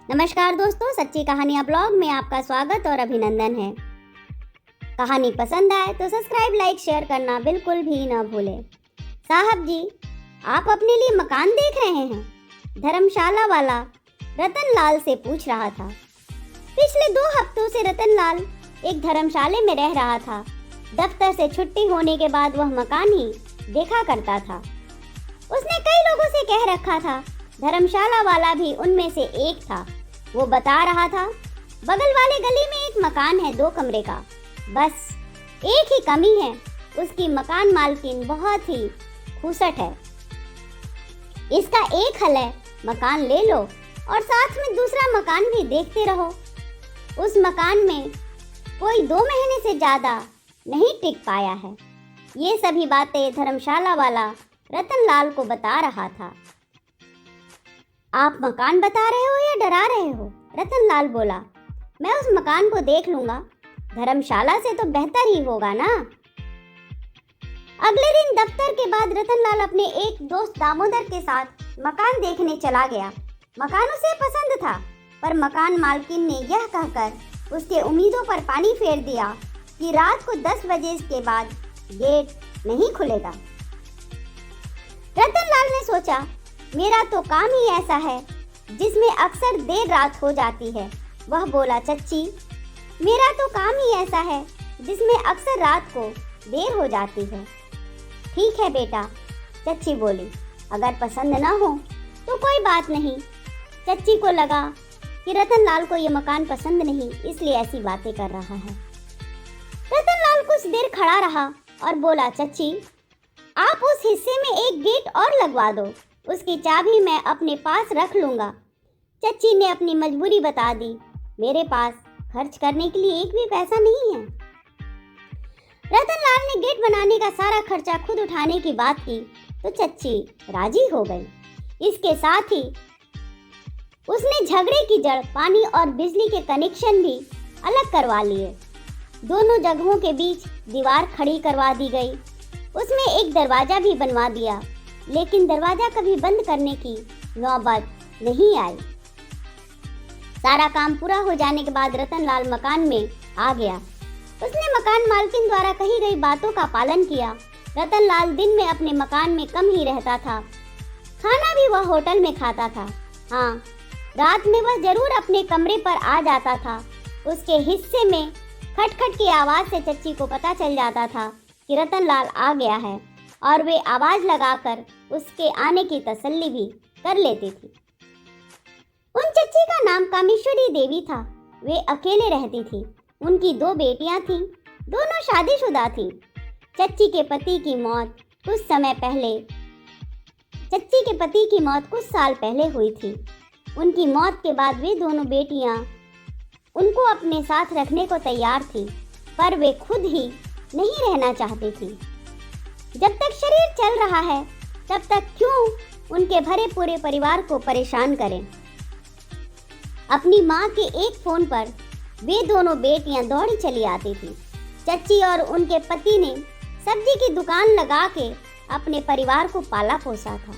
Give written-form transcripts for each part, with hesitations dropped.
नमस्कार दोस्तों, सच्ची कहानियाँ ब्लॉग में आपका स्वागत और अभिनंदन है। कहानी पसंद आए तो सब्सक्राइब, लाइक, शेयर करना बिल्कुल भी न भूलें। साहब जी, आप अपने लिए मकान देख रहे हैं? धर्मशाला वाला रतन लाल से पूछ रहा था। पिछले 2 हफ्तों से रतन लाल एक धर्मशाले में रह रहा था। दफ्तर से छुट्टी होने के बाद वह मकान ही देखा करता था। उसने कई लोगों से कह रखा था, धर्मशाला वाला भी उनमें से एक था। वो बता रहा था, बगल वाले गली में एक मकान है 2 कमरे का। बस एक ही कमी है, उसकी मकान मालकिन बहुत ही खूसट है। इसका एक हल है, मकान ले लो और साथ में दूसरा मकान भी देखते रहो। उस मकान में कोई 2 महीने से ज़्यादा नहीं टिक पाया है। ये सभी बातें धर्मशाला वाला रतन लाल को बता रहा था। आप मकान बता रहे हो या डरा रहे हो? रतन लाल बोला। मैं उस मकान को देख लूंगा, धर्मशाला से तो बेहतर ही होगा ना। अगले दिन दफ्तर के बाद रतन लाल अपने एक दोस्त दामोदर के साथ मकान देखने चला गया। मकान उसे पसंद था, पर मकान मालकिन ने यह कहकर उसके उम्मीदों पर पानी फेर दिया कि रात को 10 बजे के बाद गेट नहीं खुलेगा। रतन लाल ने सोचा, मेरा तो काम ही ऐसा है जिसमें अक्सर देर रात हो जाती है। वह बोला, चच्ची, मेरा तो काम ही ऐसा है जिसमें अक्सर रात को देर हो जाती है। ठीक है बेटा, चच्ची बोली, अगर पसंद न हो तो कोई बात नहीं। चच्ची को लगा कि रतन लाल को यह मकान पसंद नहीं, इसलिए ऐसी बातें कर रहा है। रतन लाल कुछ देर खड़ा रहा और बोला, चच्ची, आप उस हिस्से में एक गेट और लगवा दो, उसकी चाबी मैं अपने पास रख लूंगा। चच्ची ने अपनी मजबूरी बता दी। मेरे पास खर्च करने के लिए एक भी पैसा नहीं है। रतन लाल ने गेट बनाने का सारा खर्चा खुद उठाने की बात की तो चच्ची राजी हो गई। इसके साथ ही उसने झगड़े की जड़ पानी और बिजली के कनेक्शन भी अलग करवा लिए। दोनों जगहों के बीच दीवार खड़ी करवा दी गई। उसमें एक दरवाजा भी बनवा दिया, लेकिन दरवाजा कभी बंद करने की नौबत नहीं आई। सारा काम पूरा हो जाने के बाद रतन लाल मकान में आ गया। उसने मकान मालकिन द्वारा कही गई बातों का पालन किया। रतन लाल दिन में अपने मकान में कम ही रहता था। खाना भी वह होटल में खाता था। हाँ, रात में वह जरूर अपने कमरे पर आ जाता था। उसके हिस्से में खटखट की आवाज़ से चच्ची को पता चल जाता था कि रतन लाल आ गया है और वे आवाज़ लगाकर उसके आने की तसल्ली भी कर लेती थी। उन चच्ची का नाम कामेश्वरी देवी था। वे अकेले रहती थी। उनकी 2 बेटियां थीं, दोनों शादीशुदा थीं। चच्ची के पति की मौत कुछ साल पहले हुई थी। उनकी मौत के बाद वे दोनों बेटियां उनको अपने साथ रखने को तैयार थी, पर वे खुद ही नहीं रहना चाहती थी। जब तक शरीर चल रहा है तब तक क्यों उनके भरे पूरे परिवार को परेशान करें। अपनी माँ के एक फोन पर वे दोनों बेटियां दौड़ी चली आती थी। चच्ची और उनके पति ने सब्जी की दुकान लगा के अपने परिवार को पाला पोसा था।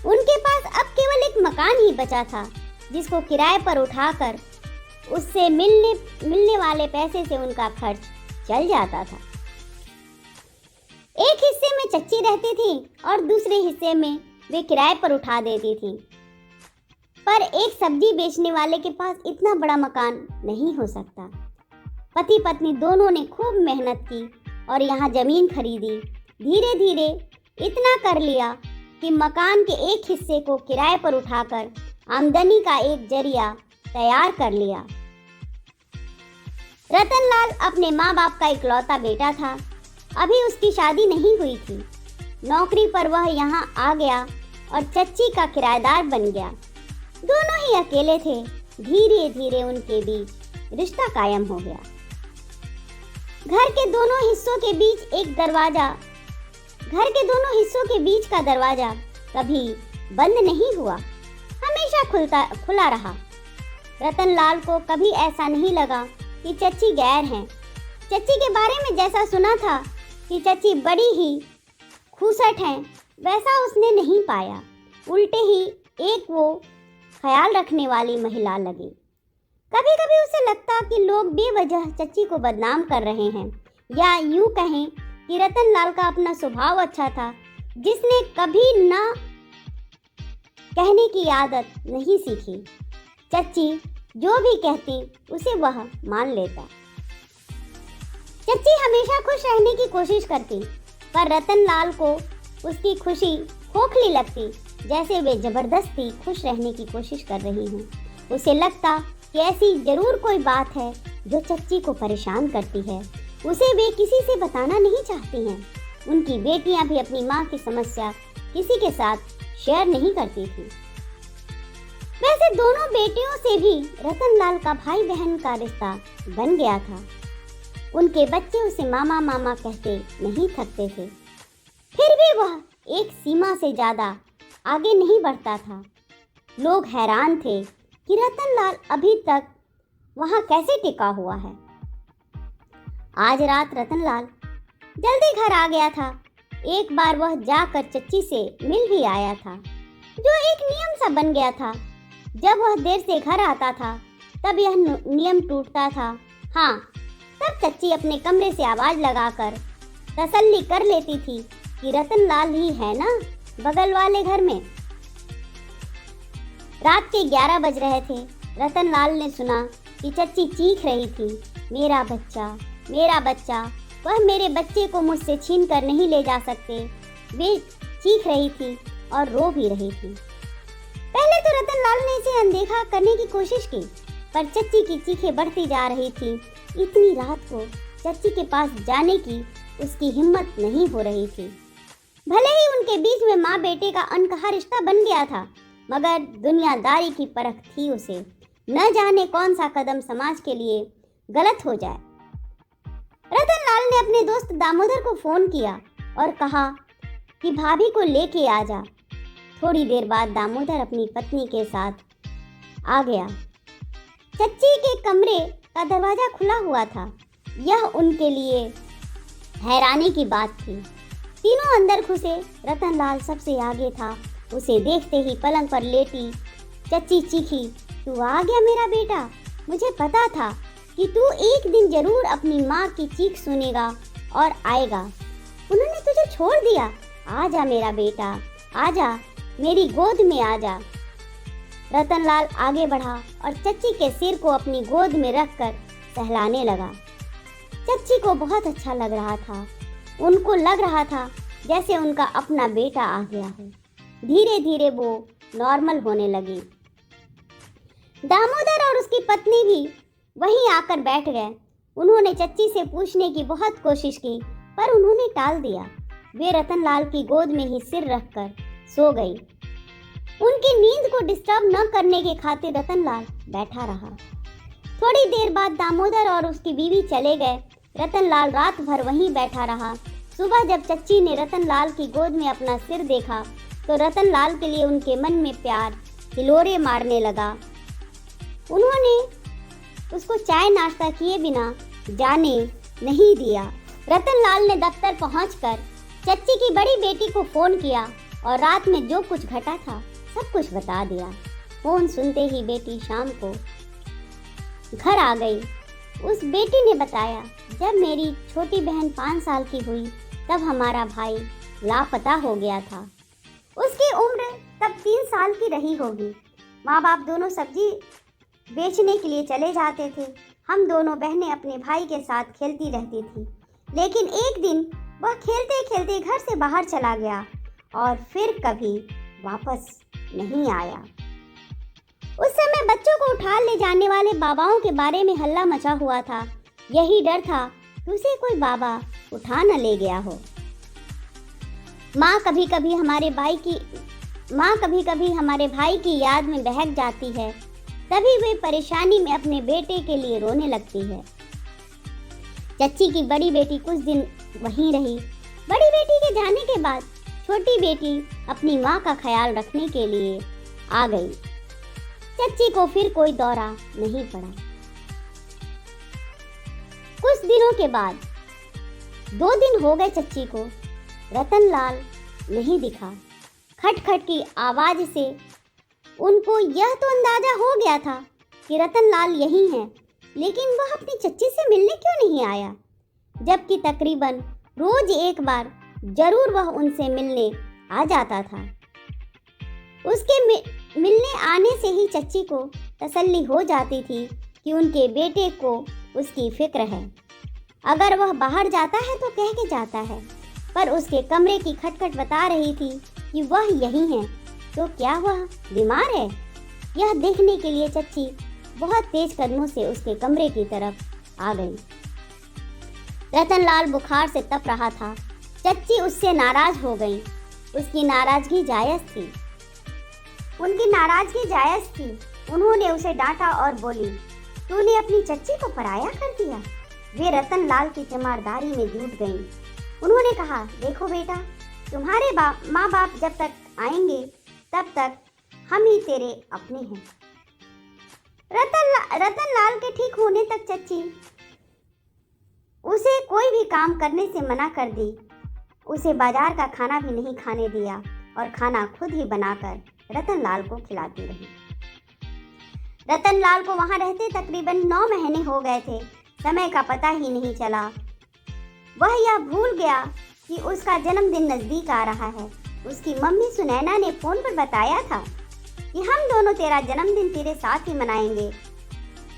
उनके पास अब केवल एक मकान ही बचा था, जिसको किराए पर उठाकर उससे मिलने वाले पैसे से उनका खर्च चल जाता था। एक हिस्से में चच्ची रहती थी और दूसरे हिस्से में वे किराए पर उठा देती थी। पर एक सब्जी बेचने वाले के पास इतना बड़ा मकान नहीं हो सकता। पति पत्नी दोनों ने खूब मेहनत की और यहाँ जमीन खरीदी। धीरे धीरे इतना कर लिया कि मकान के एक हिस्से को किराए पर उठाकर आमदनी का एक जरिया तैयार कर लिया। रतन लाल अपने माँ बाप का इकलौता बेटा था। अभी उसकी शादी नहीं हुई थी। नौकरी पर वह यहाँ आ गया और चच्ची का किराएदार बन गया। दोनों ही अकेले थे। धीरे धीरे उनके बीच रिश्ता कायम हो गया। घर के दोनों हिस्सों के बीच का दरवाजा कभी बंद नहीं हुआ, हमेशा खुला रहा। रतन लाल को कभी ऐसा नहीं लगा कि चच्ची गैर हैं। चच्ची के बारे में जैसा सुना था कि चच्ची बड़ी ही खूसट हैं, वैसा उसने नहीं पाया। उल्टे ही एक वो ख्याल रखने वाली महिला लगी। कभी कभी उसे लगता कि लोग बेवजह चच्ची को बदनाम कर रहे हैं, या यूं कहें कि रतनलाल का अपना स्वभाव अच्छा था, जिसने कभी ना कहने की आदत नहीं सीखी। चच्ची जो भी कहती उसे वह मान लेता। चच्ची हमेशा खुश रहने की कोशिश करती, पर रतनलाल को उसकी खुशी खोखली लगती, जैसे वे जबरदस्ती खुश रहने की कोशिश कर रही हूँ। उसे लगता कि ऐसी जरूर कोई बात है जो चच्ची को परेशान करती है, उसे वे किसी से बताना नहीं चाहती हैं। उनकी बेटियां भी अपनी माँ की समस्या किसी के साथ शेयर नहीं करती थी। वैसे दोनों बेटियों से भी रतनलाल का भाई बहन का रिश्ता बन गया था। उनके बच्चे उसे मामा मामा कहते नहीं थकते थे, फिर भी वह एक सीमा से ज्यादा आगे नहीं बढ़ता था। लोग हैरान थे कि रतनलाल अभी तक वहां कैसे टिका हुआ है। आज रात रतनलाल जल्दी घर आ गया था। एक बार वह जाकर चच्ची से मिल भी आया था, जो एक नियम सा बन गया था। जब वह देर से घर आता था तब यह नियम टूटता था। हाँ, तब चच्ची अपने कमरे से आवाज लगाकर तसल्ली कर लेती थी कि रतनलाल ही है ना बगल वाले घर में। रात के 11 बज रहे थे। रतनलाल ने सुना कि चच्ची चीख रही थी, मेरा बच्चा, मेरा बच्चा। वह मेरे बच्चे को मुझसे छीन कर नहीं ले जा सकते। वे चीख रही थी और रो भी रही थी। पहले तो रतनलाल ने इसे अनदेखा करने की कोशिश की, पर चच्ची की चीखें बढ़ती जा रही थी। इतनी रात को चच्ची के पास जाने की उसकी हिम्मत नहीं हो रही थी। भले ही उनके बीच में माँ बेटे का अनकहा रिश्ता बन गया था, मगर दुनियादारी की परख थी उसे। न जाने कौन सा कदम समाज के लिए गलत हो जाए। रतनलाल ने अपने दोस्त दामोदर को फोन किया और कहा कि भाभी को लेके आ जा। थोड़ी देर बाद दामोदर अपनी पत्नी के साथ आ गया। चच्ची के कमरे का दरवाजा खुला हुआ था। यह उनके लिए हैरानी की बात थी। तीनों अंदर घुसे। रतनलाल सबसे आगे था। उसे देखते ही पलंग पर लेटी चच्ची चीखी, तू आ गया मेरा बेटा। मुझे पता था कि तू एक दिन जरूर अपनी माँ की चीख सुनेगा और आएगा। उन्होंने तुझे छोड़ दिया। आजा मेरा बेटा, आजा, मेरी गोद में आजा। रतनलाल आगे बढ़ा और चच्ची के सिर को अपनी गोद में रखकर सहलाने लगा। चच्ची को बहुत अच्छा लग रहा था। उनको लग रहा था जैसे उनका अपना बेटा आ गया है। धीरे धीरे वो नॉर्मल होने लगी। दामोदर और उसकी पत्नी भी वहीं आकर बैठ गए। उन्होंने चच्ची से पूछने की बहुत कोशिश की, पर उन्होंने टाल दिया। वे रतनलाल की गोद में ही सिर रखकर सो गई। उनकी नींद को डिस्टर्ब न करने के खातिर रतनलाल बैठा रहा। थोड़ी देर बाद दामोदर और उसकी बीवी चले गए। रतनलाल रात भर वहीं बैठा रहा। सुबह जब चच्ची ने रतनलाल की गोद में अपना सिर देखा तो रतनलाल के लिए उनके मन में प्यार हिलोरे मारने लगा। उन्होंने उसको चाय नाश्ता किए बिना जाने नहीं दिया। रतनलाल ने दफ्तर पहुंचकर चच्ची की बड़ी बेटी को फोन किया और रात में जो कुछ घटा था सब कुछ बता दिया। फोन सुनते ही बेटी शाम को घर आ गई। उस बेटी ने बताया, जब मेरी छोटी बहन 5 साल की हुई तब हमारा भाई लापता हो गया था। उसकी उम्र तब 3 साल की रही होगी। माँ बाप दोनों सब्जी बेचने के लिए चले जाते थे। हम दोनों बहनें अपने भाई के साथ खेलती रहती थी। लेकिन एक दिन वह खेलते खेलते घर से बाहर चला गया और फिर कभी वापस नहीं आया। उस समय बच्चों को उठा ले जाने वाले बाबाओं के बारे में हल्ला मचा हुआ था। यही डर था कि उसे कोई बाबा उठा न ले गया हो। माँ कभी कभी हमारे भाई की याद में बहक जाती है। तभी वे परेशानी में अपने बेटे के लिए रोने लगती है। चच्ची की बड़ी बेटी कुछ दिन वहीं रही। बड़ी बेटी के जाने के बाद छोटी बेटी अपनी माँ का ख्याल रखने के लिए आ गई। चच्ची को फिर कोई दौरा नहीं पड़ा। कुछ दिनों के बाद 2 दिन हो गए चच्ची को। रतनलाल नहीं दिखा। खटखट की आवाज से उनको यह तो अंदाजा हो गया था कि रतनलाल यही है, लेकिन वह अपनी चच्ची से मिलने क्यों नहीं आया, जबकि तकरीबन रोज एक बार जरूर वह उनसे मिलने आ जाता था। उसके मिलने आने से ही चच्ची को तसल्ली हो जाती थी कि उनके बेटे को उसकी फिक्र है। अगर वह बाहर जाता है तो कह के जाता है, पर उसके कमरे की खटखट बता रही थी कि वह यही है, तो क्या वह बीमार है? यह देखने के लिए चच्ची बहुत तेज कदमों से उसके कमरे की तरफ आ गई। रतनलाल बुखार से तप रहा था। चच्ची उससे नाराज हो गई। उसकी नाराजगी जायज़ थी। उनकी नाराजगी जायज़ थी। उन्होंने उसे डांटा और बोली, तूने अपनी चच्ची को पराया कर दिया। वे रतनलाल की तीमारदारी में जुट गईं। उन्होंने कहा, देखो बेटा, तुम्हारे माँ बाप जब तक आएंगे तब तक हम ही तेरे अपने हैं। रतनलाल के ठीक होने तक चच्ची उसे कोई भी काम करने से मना कर दी। उसे बाजार का खाना भी नहीं खाने दिया और खाना खुद ही बनाकर रतनलाल को खिलाती रही। रतनलाल को वहां रहते तकरीबन 9 महीने हो गए थे। समय का पता ही नहीं चला। वह यह भूल गया कि उसका जन्मदिन नजदीक आ रहा है। उसकी मम्मी सुनैना ने फोन पर बताया था कि हम दोनों तेरा जन्मदिन तेरे साथ ही मनाएंगे,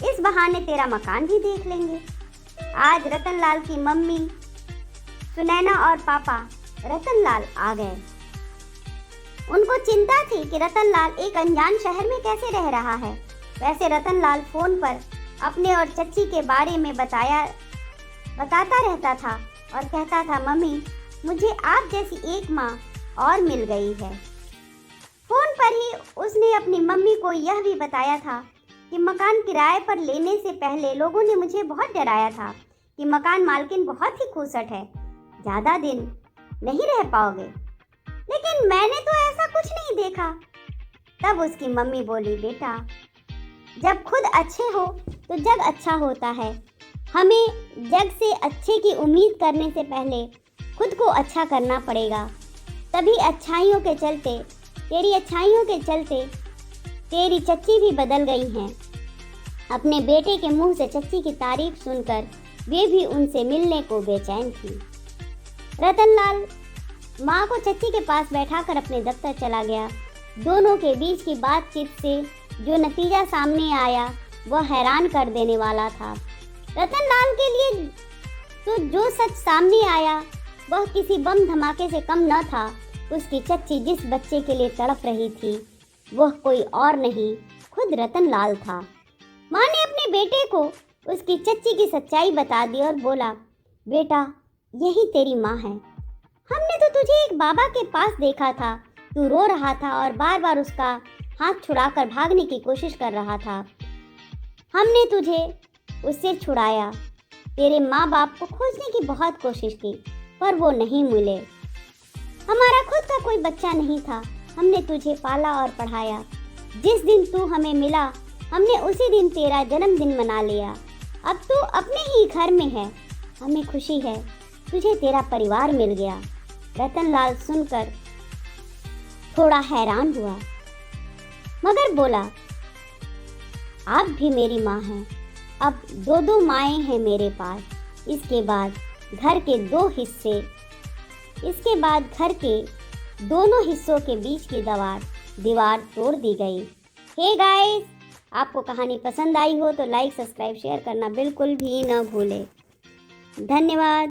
इस बहाने तेरा मकान भी देख लेंगे। आज रतनलाल की मम्मी सुनैना और पापा रतनलाल आ गए। उनको चिंता थी कि रतनलाल एक अनजान शहर में कैसे रह रहा है। वैसे रतनलाल फोन पर अपने और चच्ची के बारे में बताता रहता था और कहता था, मम्मी, मुझे आप जैसी एक माँ और मिल गई है। फोन पर ही उसने अपनी मम्मी को यह भी बताया था कि मकान किराए पर लेने से पहले लोगों ने मुझे बहुत डराया था कि मकान मालकिन बहुत ही खूसट है, ज़्यादा दिन नहीं रह पाओगे। लेकिन मैंने तो ऐसा कुछ नहीं देखा। तब उसकी मम्मी बोली, बेटा, जब खुद अच्छे हो तो जग अच्छा होता है। हमें जग से अच्छे की उम्मीद करने से पहले खुद को अच्छा करना पड़ेगा। तभी तेरी अच्छाइयों के चलते तेरी चच्ची भी बदल गई हैं। अपने बेटे के मुंह से चच्ची की तारीफ सुनकर वे भी उनसे मिलने को बेचैन थी। रतनलाल माँ को चच्ची के पास बैठाकर अपने दफ्तर चला गया। दोनों के बीच की बातचीत से जो नतीजा सामने आया वह हैरान कर देने वाला था। रतनलाल के लिए तो जो सच सामने आया वह किसी बम धमाके से कम न था। उसकी चच्ची जिस बच्चे के लिए तड़प रही थी वह कोई और नहीं, खुद रतनलाल था। माँ ने अपने बेटे को उसकी चच्ची की सच्चाई बता दी और बोला, बेटा, यही तेरी माँ है। हमने तो तुझे एक बाबा के पास देखा था, तू रो रहा था और बार बार उसका हाथ छुड़ाकर भागने की कोशिश कर रहा था। हमने तुझे उससे छुड़ाया। तेरे माँ बाप को खोजने की बहुत कोशिश की पर वो नहीं मिले। हमारा खुद का कोई बच्चा नहीं था। हमने तुझे पाला और पढ़ाया। जिस दिन तू हमें मिला हमने उसी दिन तेरा जन्मदिन मना लिया। अब तू अपने ही घर में है। हमें खुशी है, तुझे तेरा परिवार मिल गया। रतनलाल सुनकर थोड़ा हैरान हुआ मगर बोला, आप भी मेरी माँ हैं। अब 2 माएँ हैं मेरे पास। इसके बाद घर के दोनों हिस्सों के बीच की दीवार तोड़ दी गई। हे गाइस, आपको कहानी पसंद आई हो तो लाइक, सब्सक्राइब, शेयर करना बिल्कुल भी न भूलें। धन्यवाद।